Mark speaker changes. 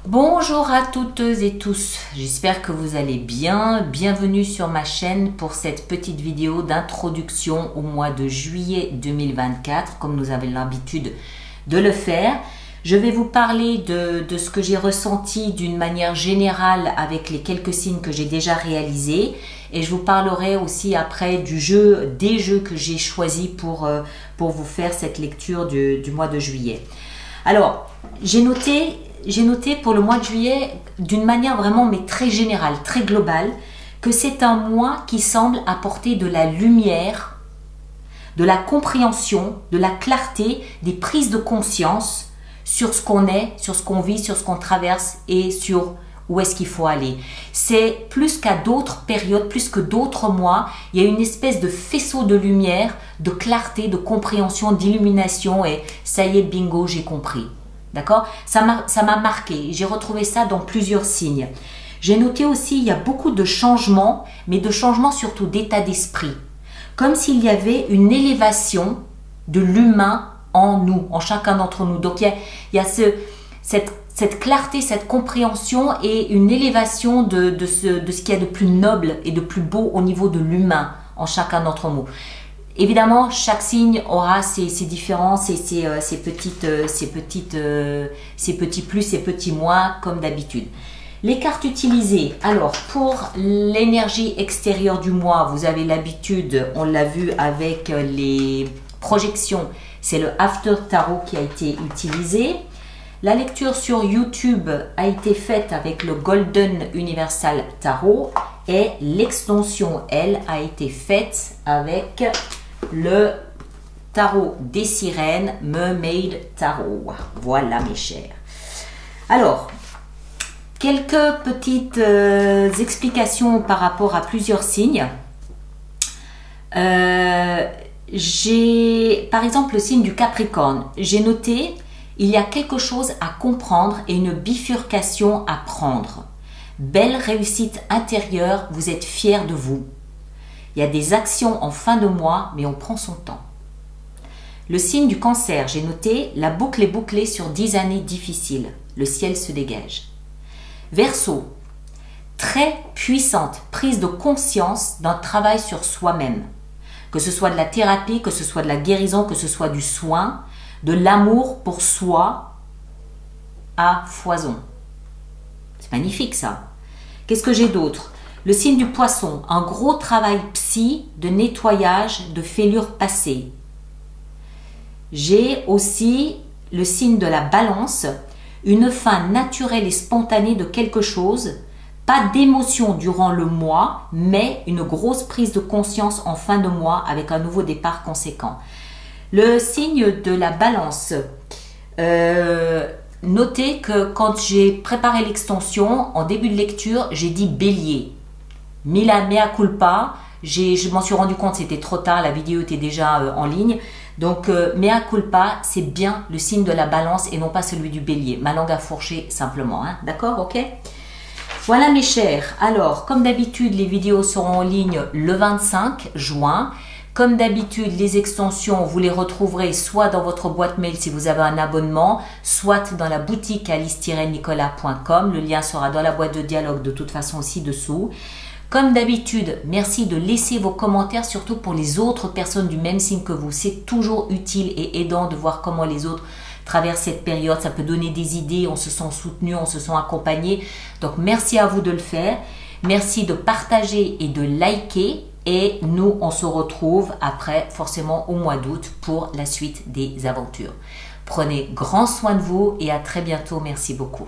Speaker 1: Bonjour à toutes et tous, j'espère que vous allez bien. Bienvenue sur ma chaîne pour cette petite vidéo d'introduction au mois de juillet 2024, comme nous avons l'habitude de le faire. Je vais vous parler de ce que j'ai ressenti d'une manière générale avec les quelques signes que j'ai déjà réalisés. Et je vous parlerai aussi après des jeux que j'ai choisis pour vous faire cette lecture du mois de juillet. Alors, j'ai noté pour le mois de juillet, d'une manière vraiment mais très générale, très globale, que c'est un mois qui semble apporter de la lumière, de la compréhension, de la clarté, des prises de conscience sur ce qu'on est, sur ce qu'on vit, sur ce qu'on traverse et sur où est-ce qu'il faut aller. C'est plus qu'à d'autres périodes, plus que d'autres mois, il y a une espèce de faisceau de lumière, de clarté, de compréhension, d'illumination et ça y est, bingo, j'ai compris. D'accord? Ça m'a marqué. J'ai retrouvé ça dans plusieurs signes. J'ai noté aussi, il y a beaucoup de changements, mais de changements surtout d'état d'esprit. Comme s'il y avait une élévation de l'humain en nous, en chacun d'entre nous. Donc, il y a cette clarté, cette compréhension et une élévation de ce qu'il y a de plus noble et de plus beau au niveau de l'humain en chacun d'entre nous. Évidemment, chaque signe aura ses différences et ses petits plus, ses petits moins, comme d'habitude. Les cartes utilisées. Alors, pour l'énergie extérieure du mois, vous avez l'habitude, on l'a vu avec les projections, c'est le After Tarot qui a été utilisé. La lecture sur YouTube a été faite avec le Golden Universal Tarot et l'extension, elle, a été faite avec le tarot des sirènes, Mermaid Tarot. Voilà mes chers. Alors, quelques petites explications par rapport à plusieurs signes. J'ai, par exemple, le signe du Capricorne. J'ai noté, il y a quelque chose à comprendre et une bifurcation à prendre. Belle réussite intérieure, vous êtes fiers de vous. Il y a des actions en fin de mois, mais on prend son temps. Le signe du Cancer, j'ai noté, la boucle est bouclée sur 10 années difficiles. Le ciel se dégage. Verseau, très puissante prise de conscience d'un travail sur soi-même. Que ce soit de la thérapie, que ce soit de la guérison, que ce soit du soin, de l'amour pour soi à foison. C'est magnifique ça. Qu'est-ce que j'ai d'autre? Le signe du Poisson, un gros travail psy de nettoyage de fêlures passées. J'ai aussi le signe de la Balance, une fin naturelle et spontanée de quelque chose, pas d'émotion durant le mois, mais une grosse prise de conscience en fin de mois avec un nouveau départ conséquent. Le signe de la Balance, notez que quand j'ai préparé l'extension, en début de lecture, j'ai dit Bélier. Mila mea culpa, je m'en suis rendu compte, c'était trop tard, la vidéo était déjà en ligne. Donc, mea culpa, c'est bien le signe de la Balance et non pas celui du Bélier. Ma langue a fourché simplement, hein? D'accord, ok? Voilà mes chers. Alors, comme d'habitude, les vidéos seront en ligne le 25 juin. Comme d'habitude, les extensions, vous les retrouverez soit dans votre boîte mail si vous avez un abonnement, soit dans la boutique alice-nicolas.com. Le lien sera dans la boîte de dialogue de toute façon aussi dessous. Comme d'habitude, merci de laisser vos commentaires, surtout pour les autres personnes du même signe que vous. C'est toujours utile et aidant de voir comment les autres traversent cette période. Ça peut donner des idées, on se sent soutenu, on se sent accompagné. Donc, merci à vous de le faire. Merci de partager et de liker. Et nous, on se retrouve après, forcément au mois d'août, pour la suite des aventures. Prenez grand soin de vous et à très bientôt. Merci beaucoup.